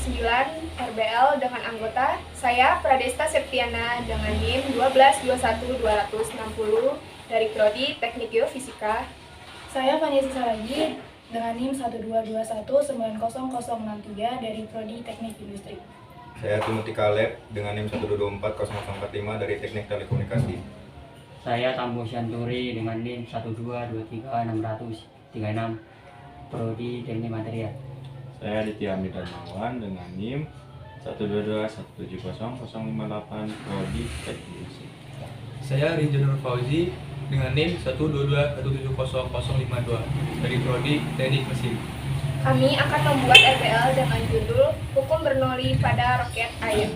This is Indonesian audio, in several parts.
29 RBL dengan anggota saya Pradesta Septiana dengan NIM 1221260 dari Prodi Teknik Geofisika. Saya Vanessa Saragi dengan NIM 122190063 dari Prodi Teknik Industri. Saya Timothy Caleb dengan NIM 1240045 dari Teknik Telekomunikasi. Saya Tambo Syanturi dengan NIM 1223636 Prodi Teknik Material. Saya Aditya Darmawan dengan NIM 122170058 Prodi Teknik Industri. Saya Rinjan Nur Fauzi dengan NIM 122170052 dari Prodi Teknik Mesin. Kami akan membuat RBL dengan judul Hukum Bernoulli pada Roket Air.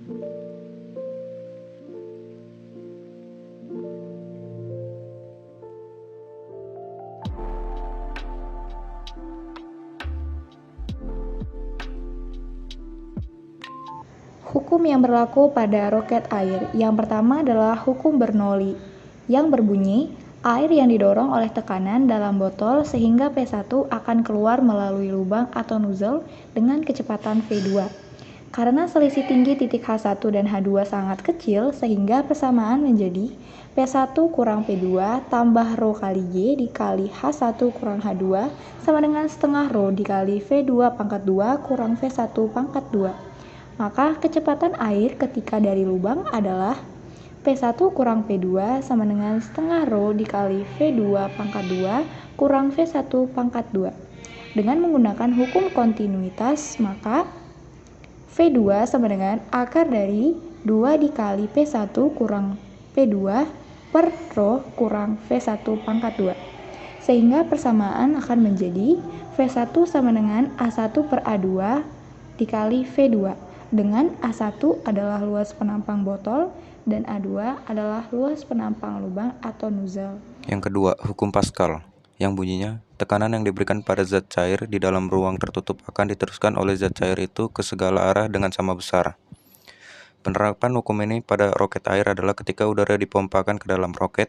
Hukum yang berlaku pada roket air. Yang pertama adalah hukum Bernoulli, yang berbunyi, air yang didorong oleh tekanan dalam botol sehingga P1 akan keluar melalui lubang atau nozzle dengan kecepatan V2. Karena selisih tinggi titik H1 dan H2 sangat kecil, sehingga persamaan menjadi P1 kurang P2 tambah rho kali Y dikali H1 kurang H2 sama dengan setengah rho dikali V2 pangkat 2 kurang V1 pangkat 2. Maka kecepatan air ketika dari lubang adalah P1 kurang P2 sama dengan setengah rho dikali V2 pangkat 2 kurang V1 pangkat 2. Dengan menggunakan hukum kontinuitas, maka V2 sama dengan akar dari 2 dikali P1 kurang P2 per rho kurang V1 pangkat 2. Sehingga persamaan akan menjadi V1 sama dengan A1 per A2 dikali V2. Dengan A1 adalah luas penampang botol dan A2 adalah luas penampang lubang atau nozzle. Yang kedua, hukum Pascal, yang bunyinya, tekanan yang diberikan pada zat cair di dalam ruang tertutup akan diteruskan oleh zat cair itu ke segala arah dengan sama besar. Penerapan hukum ini pada roket air adalah ketika udara dipompakan ke dalam roket,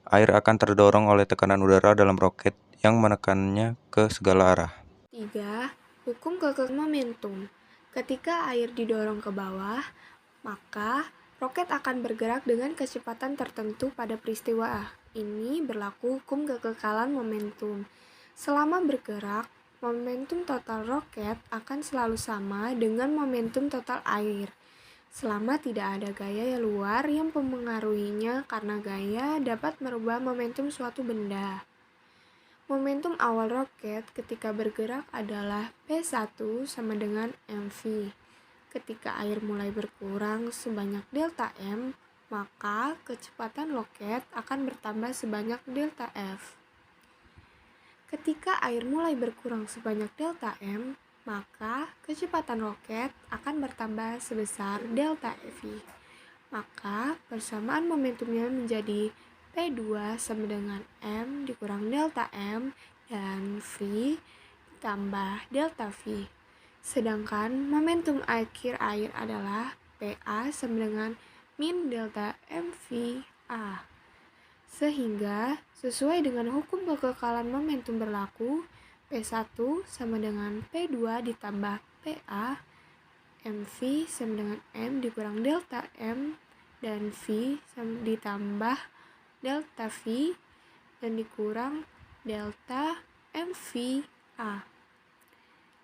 air akan terdorong oleh tekanan udara dalam roket yang menekannya ke segala arah. 3. Hukum kekeh momentum. Ketika air didorong ke bawah, maka roket akan bergerak dengan kecepatan tertentu pada peristiwa A. Ini berlaku hukum kekekalan momentum. Selama bergerak, momentum total roket akan selalu sama dengan momentum total air. Selama tidak ada gaya luar yang mempengaruhinya karena gaya dapat merubah momentum suatu benda. Momentum awal roket ketika bergerak adalah P1 sama dengan mv. Ketika air mulai berkurang sebanyak delta M, maka kecepatan roket akan bertambah sebanyak delta F. Ketika air mulai berkurang sebanyak delta M, maka kecepatan roket akan bertambah sebesar delta V. Maka persamaan momentumnya menjadi P2 sama dengan M dikurang delta M dan V ditambah delta V. Sedangkan momentum akhir air adalah PA sama dengan min delta MV A. Sehingga sesuai dengan hukum kekekalan momentum berlaku, P1 sama dengan P2 ditambah PA, MV sama dengan M dikurang delta M dan V sama ditambah delta V dan dikurang delta MV A.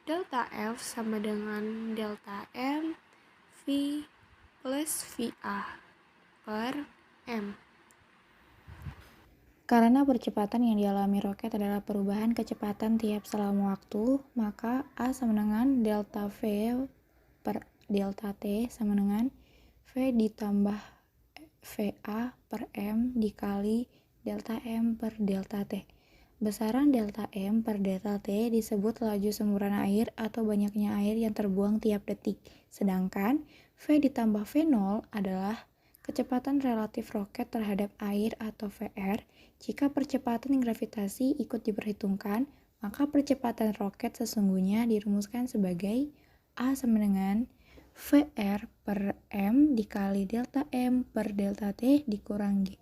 Delta F sama dengan delta M V plus VA per M. Karena percepatan yang dialami roket adalah perubahan kecepatan tiap selang waktu, maka A sama dengan delta V per delta T sama dengan V ditambah VA per M dikali delta M per delta T. Besaran delta M per delta T disebut laju semburan air atau banyaknya air yang terbuang tiap detik. Sedangkan V ditambah V0 adalah kecepatan relatif roket terhadap air atau VR. Jika percepatan gravitasi ikut diperhitungkan, maka percepatan roket sesungguhnya dirumuskan sebagai A sama dengan VR per M dikali delta M per delta T dikurang G.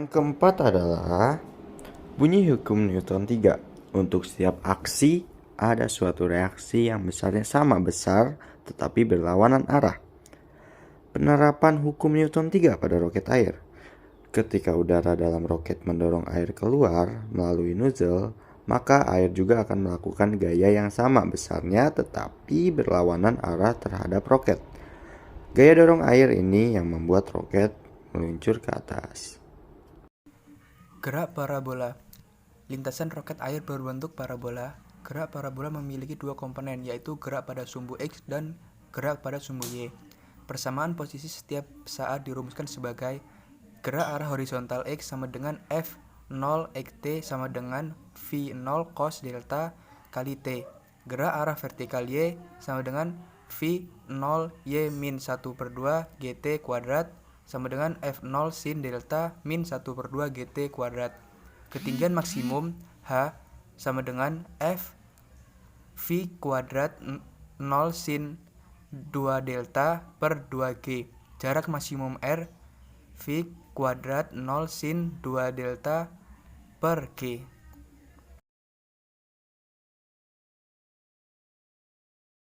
Yang keempat adalah bunyi hukum Newton 3. Untuk setiap aksi, ada suatu reaksi yang besarnya sama besar tetapi berlawanan arah. Penerapan hukum Newton 3 pada roket air. Ketika udara dalam roket mendorong air keluar melalui nozzle, maka air juga akan melakukan gaya yang sama besarnya tetapi berlawanan arah terhadap roket. Gaya dorong air ini yang membuat roket meluncur ke atas. Gerak parabola. Lintasan roket air berbentuk parabola. Gerak parabola memiliki dua komponen, yaitu gerak pada sumbu X dan gerak pada sumbu Y. Persamaan posisi setiap saat dirumuskan sebagai gerak arah horizontal X sama dengan F0 T sama dengan V0 cos delta kali T. Gerak arah vertikal Y sama dengan V 0 Y min 1/2 GT kuadrat sama dengan F0 sin delta min 1/2 GT kuadrat. Ketinggian maksimum H sama dengan F V kuadrat 0 sin 2 delta per 2G. Jarak maksimum R V kuadrat 0 sin 2 delta per G.